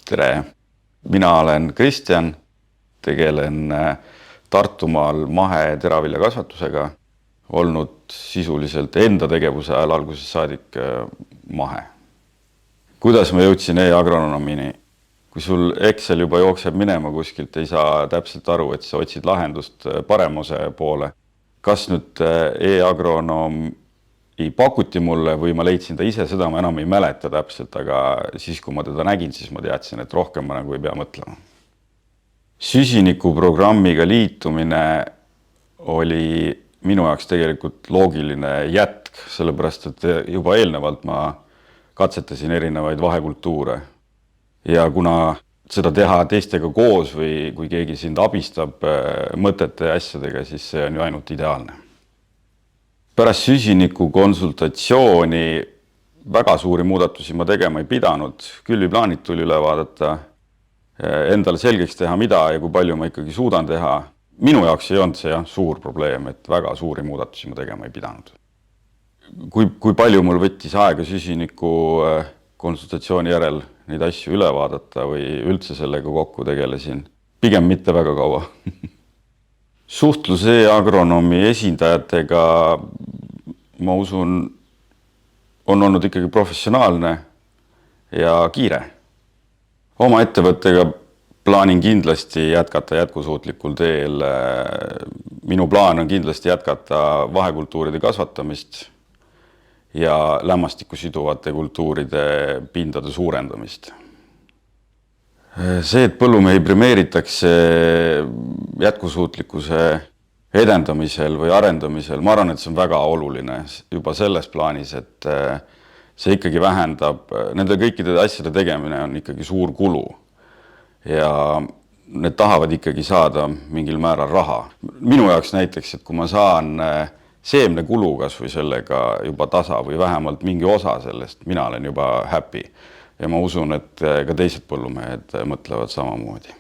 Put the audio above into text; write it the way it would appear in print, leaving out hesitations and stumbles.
Tere! Mina olen Kristjan, tegelen Tartumaal mahe-teraviljakasvatusega, olnud sisuliselt enda tegevuse ajal algusest saadik mahe. Kuidas ma jõudsin e-agronomini? Kui sul Excel juba jookseb minema kuskilt, ei saa täpselt aru, et sa otsid lahendust paremuse poole. Kas nüüd e-agronomi pakuti mulle või ma leidsin ta ise, seda ma enam ei mäleta täpselt, aga siis, kui ma teda nägin, siis ma teadsin, et rohkem ma nagu ei pea mõtlema. Süsinikuprogrammiga liitumine oli minu jaoks tegelikult loogiline jätk, sellepärast, et juba eelnevalt ma katsetasin erinevaid vahekultuure. Ja kuna seda teha teistega koos või kui keegi sind abistab mõtete ja asjadega, siis see on ju ainult ideaalne. Pärast süsiniku konsultatsiooni väga suuri muudatusi ma tegema ei pidanud. Külviplaanid tuli üle vaadata, endale selgeks teha, mida ja kui palju ma ikkagi suudan teha. Minu jaoks ei olnud see suur probleem, et väga suuri muudatusi ma tegema ei pidanud. Kui palju mul võttis aega süsiniku konsultatsiooni järel neid asju üle vaadata või üldse sellega kokku tegelesin? Pigem mitte väga kaua. Suhtlus e-agronomi esindajatega, ma usun, on olnud ikkagi professionaalne ja kiire. Oma ettevõttega plaanin kindlasti jätkata jätkusuutlikul teel. Minu plaan on kindlasti jätkata vahekultuuride kasvatamist ja lämmastikku siduvate kultuuride pindade suurendamist. See, et põllumehi premeeritakse jätkusuutlikkuse edendamisel või arendamisel, ma arvan, et see on väga oluline juba selles plaanis, et see ikkagi vähendab, nende kõikide asjade tegemine on ikkagi suur kulu ja need tahavad ikkagi saada mingil määral raha. Minu jaoks näiteks, et kui ma saan seemne kulu kas või sellega juba tasa või vähemalt mingi osa sellest, mina olen juba happy. Ja ma usun, et ka teised põllumehed mõtlevad samamoodi.